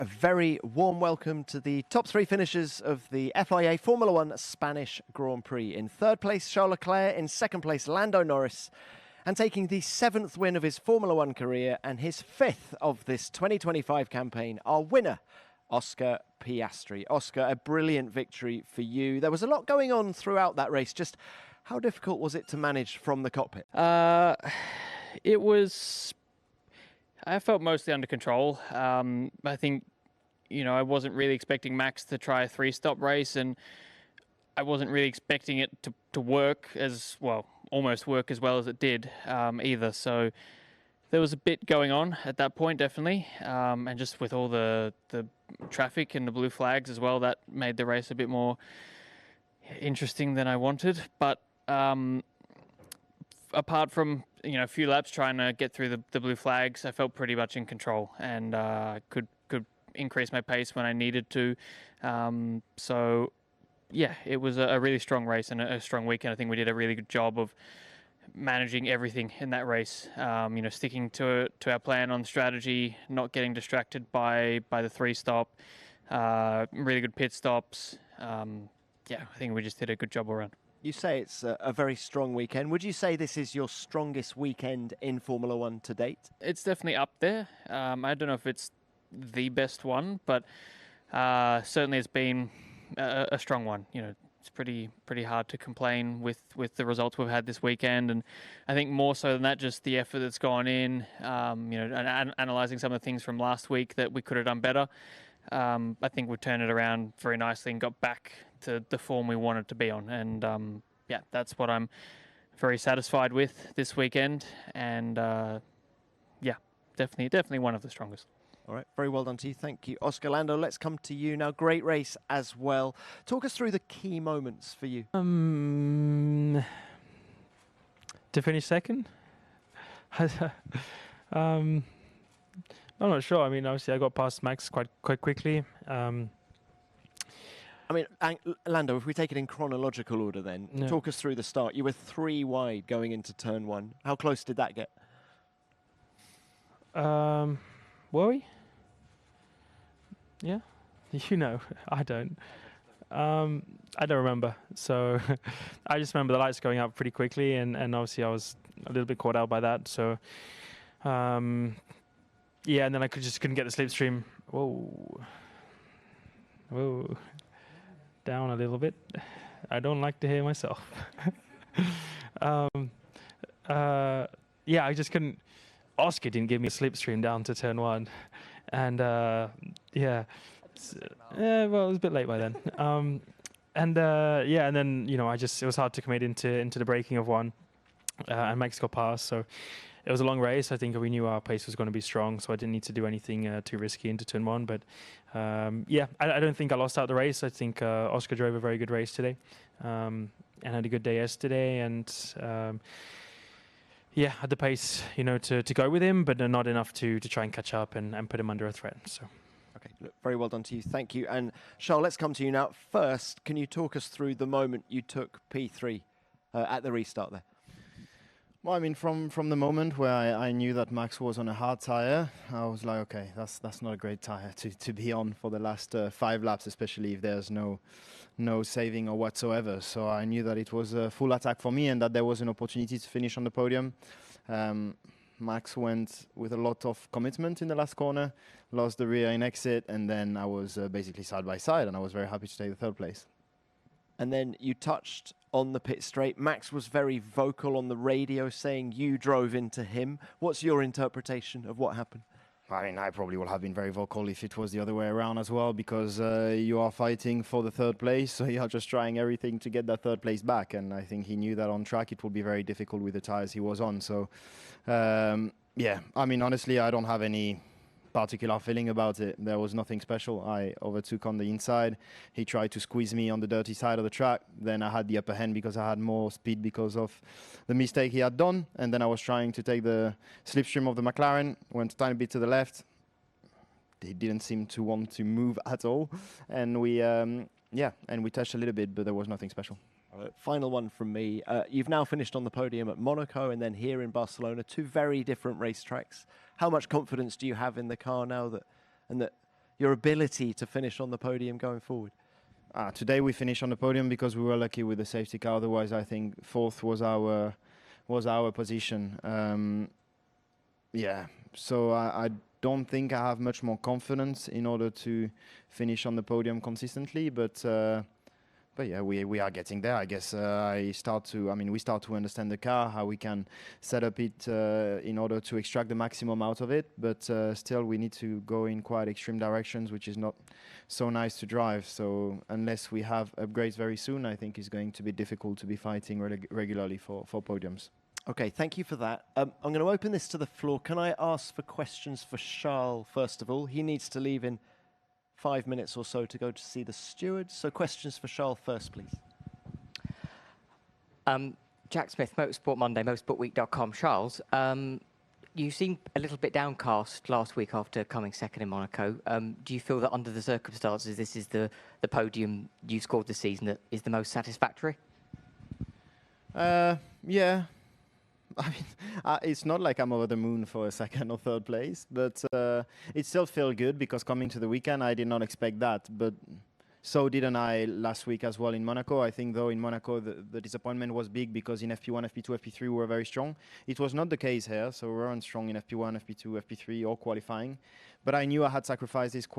A very warm welcome to the top three finishers of the FIA Formula One Spanish Grand Prix. In third place, Charles Leclerc. In second place, Lando Norris. And taking the 7th win of his Formula One career and his 5th of this 2025 campaign, our winner, Oscar Piastri. Oscar, a brilliant victory for you. There was a lot going on throughout that race. Just how difficult was it to manage from the cockpit? It was... I felt mostly under control. I think, I wasn't really expecting Max to try a 3-stop race, and I wasn't really expecting it to work as well, almost work as well as it did either. So there was a bit going on at that point, definitely. And just with all the traffic and the blue flags as well, that made the race a bit more interesting than I wanted. But apart from a few laps trying to get through the blue flags, I felt pretty much in control and could increase my pace when I needed to. So yeah, it was a really strong race and a strong weekend. I think we did a really good job of managing everything in that race. Sticking to our plan on strategy, not getting distracted by the 3-stop, really good pit stops. I think we just did a good job all around. You say it's a very strong weekend. Would you say this is your strongest weekend in Formula One to date? It's definitely up there. I don't know if it's the best one, but certainly it's been a strong one. It's pretty hard to complain with the results we've had this weekend, and I think more so than that, just the effort that's gone in. And analysing some of the things from last week that we could have done better. I think we've turned it around very nicely and got back to the form we wanted to be on. And that's what I'm very satisfied with this weekend. And definitely one of the strongest. All right, very well done to you. Thank you, Oscar. Lando, let's come to you now. Great race as well. Talk us through the key moments for you. To finish second? I'm not sure. I mean, obviously I got past Max quite quickly. Lando, if we take it in chronological order then, Talk us through the start. You were 3 wide going into turn 1. How close did that get? Were we? Yeah? I don't. I don't remember. So I just remember the lights going up pretty quickly, and obviously I was a little bit caught out by that. So, and then I couldn't get the slipstream. Whoa. Down a little bit. I don't like to hear myself. I just couldn't. Oscar didn't give me a slipstream down to turn 1, and well, it was a bit late by then. And then it was hard to commit into the braking of one, and Max got past. So it was a long race. I think we knew our pace was going to be strong, so I didn't need to do anything too risky into turn 1. But I don't think I lost out the race. I think Oscar drove a very good race today, and had a good day yesterday, and had the pace, to go with him, but not enough to try and catch up and put him under a threat. So. Okay, look, very well done to you. Thank you. And Charles, let's come to you now. First, can you talk us through the moment you took P3 at the restart there? Well, I mean, from the moment where I knew that Max was on a hard tyre, I was like, okay, that's not a great tyre to be on for the last 5 laps, especially if there's no saving or whatsoever. So I knew that it was a full attack for me and that there was an opportunity to finish on the podium. Max went with a lot of commitment in the last corner, lost the rear in exit, and then I was basically side by side, and I was very happy to take the 3rd place. And then you touched on the pit straight. Max was very vocal on the radio saying you drove into him. What's your interpretation of what happened? I mean, I probably would have been very vocal if it was the other way around as well, because you are fighting for the 3rd place, so you are just trying everything to get that 3rd place back. And I think he knew that on track it would be very difficult with the tires he was on. So, I mean, honestly, I don't have any particular feeling about it. There was nothing special. I overtook on the inside. He tried to squeeze me on the dirty side of the track. Then I had the upper hand because I had more speed because of the mistake he had done. And then I was trying to take the slipstream of the McLaren, went a tiny bit to the left. He didn't seem to want to move at all. And we touched a little bit, but there was nothing special. All right, final one from me. You've now finished on the podium at Monaco and then here in Barcelona, 2 very different racetracks. How much confidence do you have in the car now that your ability to finish on the podium going forward? Today we finished on the podium because we were lucky with the safety car. Otherwise, I think fourth was our position. Yeah, so I don't think I have much more confidence in order to finish on the podium consistently, but yeah, we are getting there. I guess we start to understand the car, how we can set up it in order to extract the maximum out of it. But still, we need to go in quite extreme directions, which is not so nice to drive. So unless we have upgrades very soon, I think it's going to be difficult to be fighting regularly for podiums. Okay, thank you for that. I'm going to open this to the floor. Can I ask for questions for Charles, first of all? He needs to leave in 5 minutes or so to go to see the steward. So questions for Charles first, please. Jack Smith, Motorsport Monday, motorsportweek.com. Charles, you seemed a little bit downcast last week after coming second in Monaco. Do you feel that under the circumstances, this is the podium you scored this season that is the most satisfactory? Yeah. I mean, it's not like I'm over the moon for a second or third place, but it still feels good because coming to the weekend, I did not expect that. But so didn't I last week as well in Monaco. I think, though, in Monaco, the disappointment was big because in FP1, FP2, FP3, we were very strong. It was not the case here, so we weren't strong in FP1, FP2, FP3, or qualifying. But I knew I had sacrificed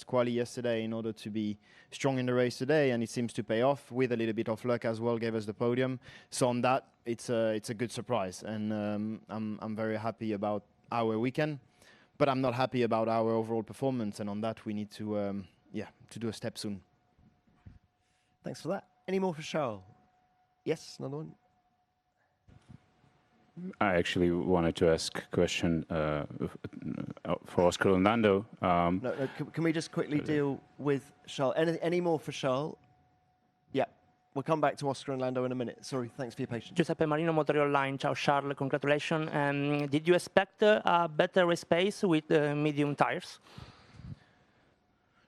quali yesterday in order to be strong in the race today, and it seems to pay off with a little bit of luck as well, gave us the podium. So on that, it's a good surprise, and I'm very happy about our weekend, but I'm not happy about our overall performance, and on that we need to do a step soon. Thanks for that. Any more for Charles? Yes, another one. I actually wanted to ask a question for Oscar and Lando. No, can we just quickly deal with Charles? Any more for Charles? Yeah, we'll come back to Oscar and Lando in a minute. Sorry, thanks for your patience. Giuseppe Marino, Motor Online. Ciao, Charles. Congratulations. Did you expect a better race pace with medium tires?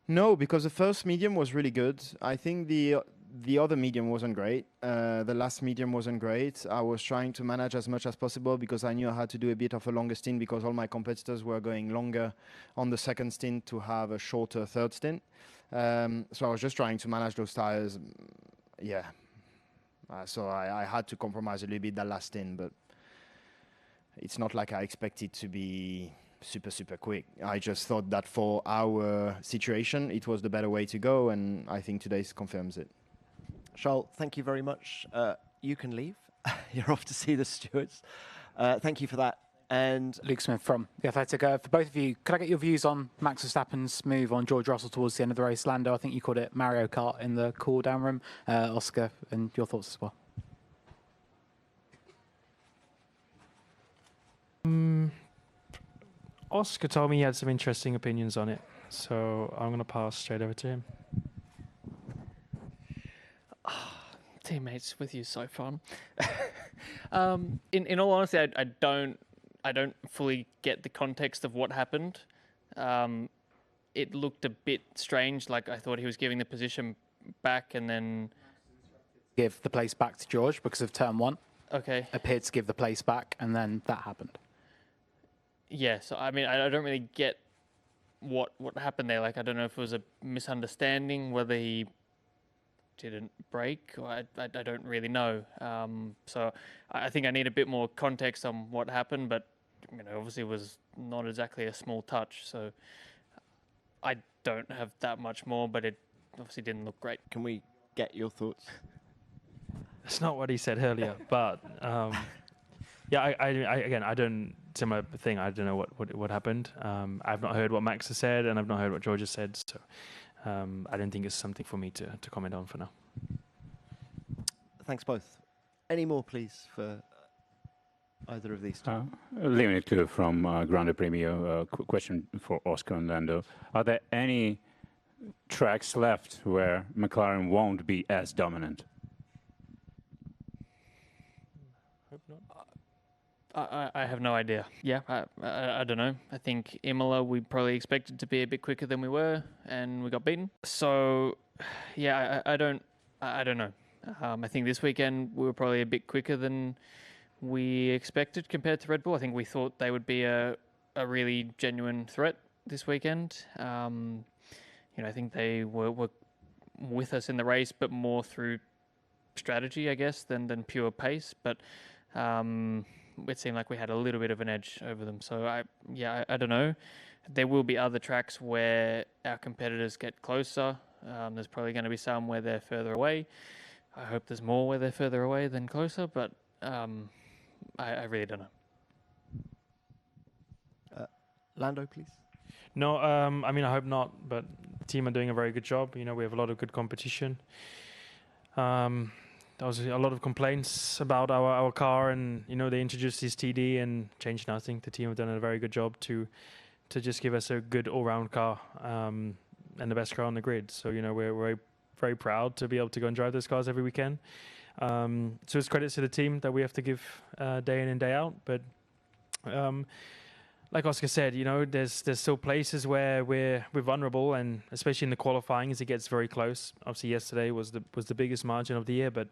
No, because the first medium was really good. I think the other medium wasn't great. The last medium wasn't great. I was trying to manage as much as possible because I knew I had to do a bit of a longer stint because all my competitors were going longer on the second stint to have a shorter third stint. So I was just trying to manage those tires. Yeah. So I had to compromise a little bit that last stint, but it's not like I expected to be super quick. I just thought that for our situation, it was the better way to go, and I think today's confirms it. Charles, thank you very much. You can leave. You're off to see the stewards. Thank you for that. And Luke Smith from The Athletic. For both of you, could I get your views on Max Verstappen's move on George Russell towards the end of the race? Lando, I think you called it Mario Kart in the cool-down room. Oscar, and your thoughts as well. Oscar told me he had some interesting opinions on it, so I'm going to pass straight over to him. Teammates with you is so fun. In all honesty, I don't fully get the context of what happened. It looked a bit strange. Like I thought he was giving the position back and then Give the place back to George because of turn one. Okay. Appeared to give the place back, and then that happened. Yeah, so I mean, I don't really get what happened there. Like, I don't know if it was a misunderstanding, whether he didn't brake, or I don't really know. So I think I need a bit more context on what happened, but you know, obviously it was not exactly a small touch, so I don't have that much more, but it obviously didn't look great. can we get your thoughts? That's not what he said earlier, but yeah, I don't, similar thing, I don't know what happened. I've not heard what Max has said, and I've not heard what George has said, so I don't think it's something for me to comment on for now. Thanks both. Any more, please, for either of these two? Limited to from Grand Prix, question for Oscar and Lando. Are there any tracks left where McLaren won't be as dominant? I have no idea. Yeah, I don't know. I think Imola, we probably expected to be a bit quicker than we were, and we got beaten. So, yeah, I don't know. I think this weekend we were probably a bit quicker than we expected compared to Red Bull. I think we thought they would be a really genuine threat, this weekend. I think they were with us in the race, but more through strategy, I guess, than pure pace. But it seemed like we had a little bit of an edge over them. So I don't know. There will be other tracks where our competitors get closer. There's probably going to be some where they're further away. I hope there's more where they're further away than closer, but I really don't know. Lando, please. No, I mean, I hope not, but the team are doing a very good job. We have a lot of good competition. There was a lot of complaints about our car, and they introduced this TD and changed nothing. The team have done a very good job to just give us a good all-round car and the best car on the grid. So we're very, very proud to be able to go and drive those cars every weekend. So it's credit to the team that we have to give day in and day out. But like Oscar said, there's still places where we're vulnerable, and especially in the qualifying as it gets very close. Obviously, yesterday was the biggest margin of the year, but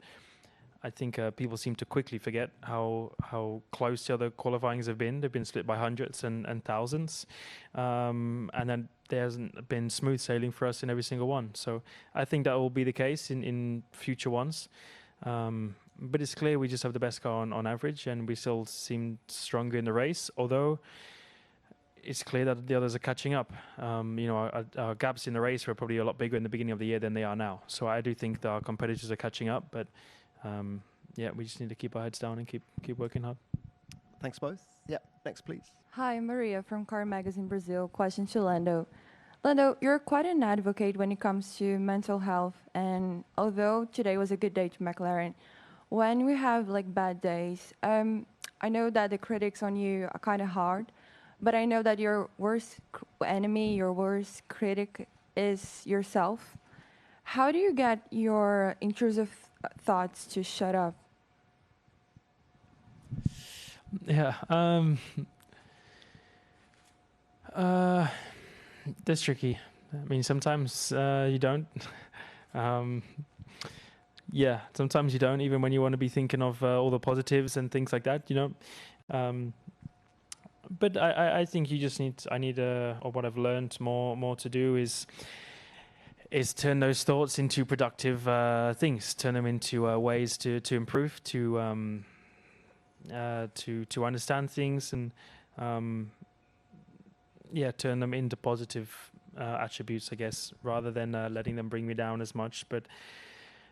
I think people seem to quickly forget how close the other qualifyings have been. They've been split by hundreds and thousands, and then there hasn't been smooth sailing for us in every single one. So I think that will be the case in future ones. But it's clear we just have the best car on average, and we still seem stronger in the race, although it's clear that the others are catching up. Our gaps in the race were probably a lot bigger in the beginning of the year than they are now. So I do think that our competitors are catching up, but we just need to keep our heads down and keep working hard. Thanks both. Yeah, next please. Hi, Maria from Car Magazine Brazil. Question to Lando. Lando, you're quite an advocate when it comes to mental health, and although today was a good day to McLaren, when we have bad days, I know that the critics on you are kind of hard, but I know that your worst enemy, your worst critic is yourself. How do you get your intrusive thoughts to shut up? Yeah, that's tricky. I mean, sometimes you don't. Sometimes you don't, even when you want to be thinking of all the positives and things like that, But I think you just or what I've learned more to do is turn those thoughts into productive things, turn them into ways to improve, to understand things, and turn them into positive attributes, I guess, rather than letting them bring me down as much. But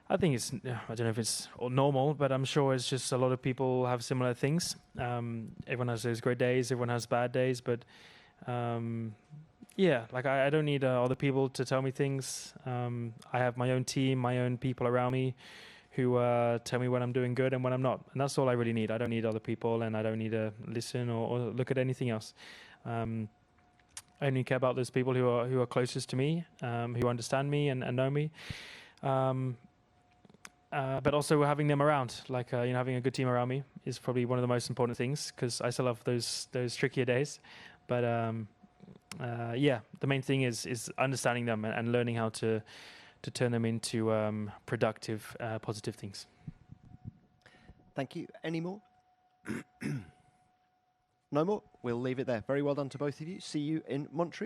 I think I don't know if it's normal, but I'm sure it's just a lot of people have similar things. Everyone has those great days, everyone has bad days, but I don't need other people to tell me things. I have my own team, my own people around me who tell me when I'm doing good and when I'm not. And that's all I really need. I don't need other people, and I don't need to listen or look at anything else. I only care about those people who are closest to me, who understand me and know me. But also having them around, having a good team around me is probably one of the most important things, because I still have those trickier days. But the main thing is understanding them and learning how to turn them into productive, positive things. Thank you. Any more? No more? We'll leave it there. Very well done to both of you. See you in Montreal.